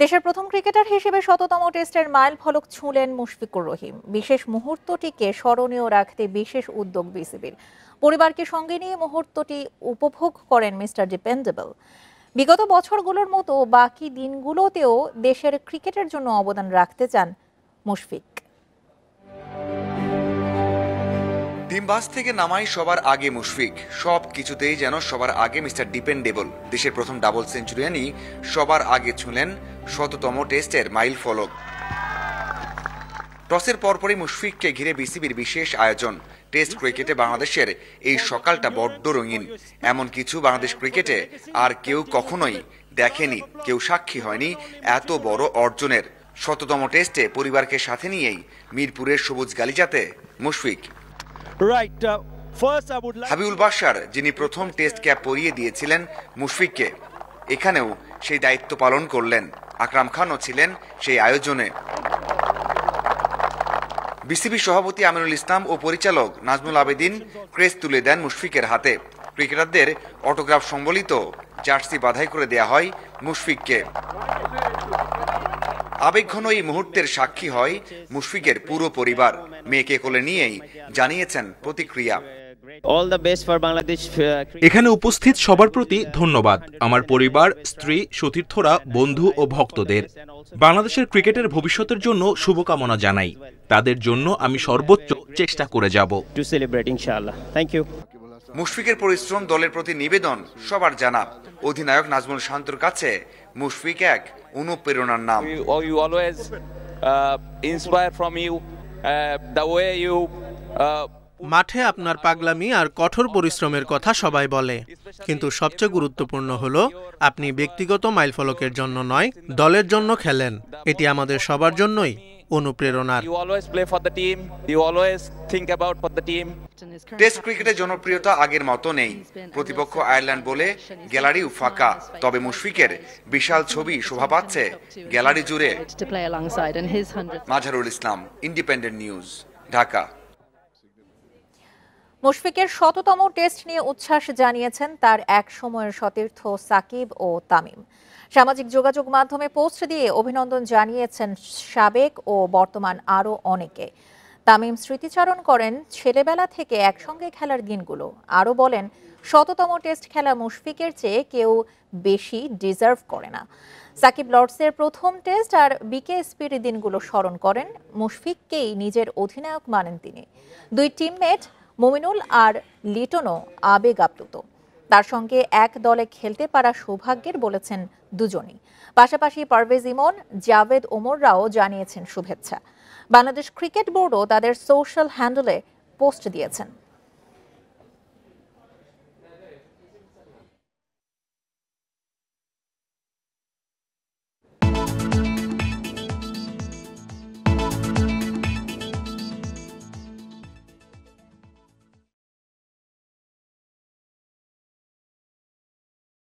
দেশের প্রথম ক্রিকেটার হিসেবে শততম টেস্টের মাইল ফলক ছুঁলেন মুশফিকুর রহিম। বিশেষ মুহূর্তটিকে স্মরণীয় রাখতে বিশেষ উদ্যোগ বিসিবির। পরিবারকে সঙ্গে নিয়ে মুহূর্তটি উপভোগ করেন মিস্টার ডিপেন্ডেবল। বিগত বছরগুলোর মতো বাকি দিনগুলোতেও দেশের ক্রিকেটের জন্য অবদান রাখতে চান মুশফিক। ডিমবাস থেকে নামাই সবার আগে মুশফিক, সব কিছুতেই যেন সবার আগে মিস্টার ডিপেন্ডেবল। দেশের প্রথম ডাবল সেঞ্চুরিয়ানই সবার আগে ছুঁলেন শততম টেস্টের মাইল ফলক। টসের পরপরই মুশফিককে ঘিরে বিসিবির বিশেষ আয়োজন। টেস্ট ক্রিকেটে বাংলাদেশের এই সকালটা বড্ড রঙিন। এমন কিছু বাংলাদেশ ক্রিকেটে আর কেউ কখনোই দেখেনি, কেউ সাক্ষী হয়নি এত বড় অর্জনের। শততম টেস্টে পরিবারকে সাথে নিয়েই মিরপুরের সবুজ গালিচাতে মুশফিক। হাবিবুল বাশার, যিনি প্রথম টেস্ট ক্যাপ পরিয়ে দিয়েছিলেন মুশফিককে, এখানেও সেই দায়িত্ব পালন করলেন। আকরাম খানও ছিলেন সেই আয়োজনে। বিসিবি সভাপতি আমিনুল ইসলাম ও পরিচালক নাজমুল আবেদিন ক্রেস্ট তুলে দেন মুশফিকের হাতে। ক্রিকেটারদের অটোগ্রাফ সম্বলিত জার্সি বাধাই করে দেয়া হয় মুশফিককে। আবেগঘন এই মুহূর্তের সাক্ষী হয় মুশফিকের পুরো পরিবার। মেয়েকে কোলে নিয়েই জানিয়েছেন প্রতিক্রিয়া। এখানে উপস্থিত সবার প্রতি ধন্যবাদ। আমার পরিবার, স্ত্রী, সতীর্থরা, বন্ধু ও ভক্তদের বাংলাদেশের ক্রিকেটের ভবিষ্যতের জন্য শুভকামনা জানাই। তাদের জন্য আমি সর্বোচ্চ চেষ্টা করে যাব। মুশফিকের পরিশ্রম, দলের প্রতি নিবেদন সবার জানা। অধিনায়ক নাজমুল শান্তর কাছে মুশফিক এক অনুপ্রেরণার নাম। মাঠে আপনার পাগলামি আর কঠোর পরিশ্রমের কথা সবাই বলে, কিন্তু সবচেয়ে গুরুত্বপূর্ণ হলো আপনি ব্যক্তিগত মাইলফলকের জন্য নয়, দলের জন্য খেলেন। এটি আমাদের সবার জন্যই অনুপ্রেরণার। টেস্ট ক্রিকেটের জনপ্রিয়তা আগের মতো নেই। প্রতিপক্ষ আয়ারল্যান্ড বলে গ্যালারিও ফাঁকা। তবে মুশফিকের বিশাল ছবি শোভা পাচ্ছে গ্যালারি জুড়ে। মাঝারুল ইসলাম, ইন্ডিপেন্ডেন্ট নিউজ, ঢাকা। মুশফিকের শততম টেস্ট নিয়ে উচ্ছ্বাস জানিয়েছেন তার এক সময়ের সতীর্থ সাকিব ও তামিম। সামাজিক যোগাযোগ মাধ্যমে পোস্ট দিয়ে অভিনন্দন জানিয়েছেন সাবেক ও বর্তমান আরও অনেকে। তামিম স্মৃতিচারণ করেন ছেলেবেলা থেকে একসঙ্গে খেলার দিনগুলো। আরও বলেন, শততম টেস্ট খেলা মুশফিকের চেয়ে কেউ বেশি ডিজার্ভ করে না। সাকিব লর্ডসের প্রথম টেস্ট আর বিকেএসপির দিনগুলো স্মরণ করেন। মুশফিককেই নিজের অধিনায়ক মানেন তিনি। দুই টিমমেট মুমিনুল আর লিটনও আবেগ আপ্লুত। তার সঙ্গে এক দলে খেলতে পারা সৌভাগ্যের বলেছেন দুজনই। পাশাপাশি পারভেজ ইমন, জাভেদ ওমররাও জানিয়েছেন শুভেচ্ছা। বাংলাদেশ ক্রিকেট বোর্ডও তাদের সোশ্যাল হ্যান্ডেলে পোস্ট দিয়েছেন।